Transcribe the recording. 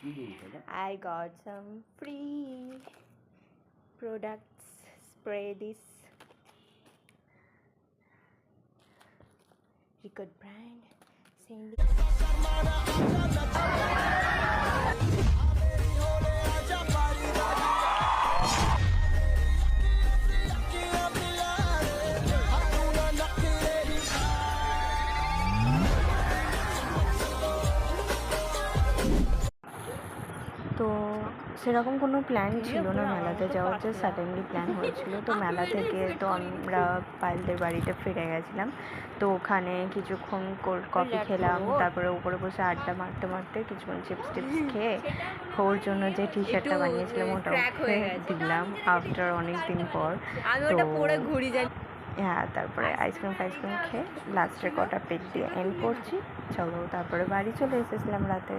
I got some free products. Spray this Ricoh brand. Saying তো সেরকম কোনো plan ছিল না মেলাতে যাওয়ার, যে সাডেনলি প্ল্যান হয়েছিল। তো মেলা থেকে তো আমরা পায়েলদের বাড়িতে ফিরে গেছিলাম। তো ওখানে কিছুক্ষণ কফি খেলাম, তারপরে উপরে বসে আড্ডা মারতে মারতে কিছুক্ষণ চিপস টিপস খেয়ে ওর জন্য যে টি শার্টটা বানিয়েছিলাম ওটা দিলাম আফটার অনেক দিন পর। তো হ্যাঁ, তারপরে আইসক্রিম ফাইসক্রিম খেয়ে লাস্টে কটা পেক দিয়ে এন্ড করছি। চলো, তারপরে বাড়ি চলে এসেছিলাম রাতে।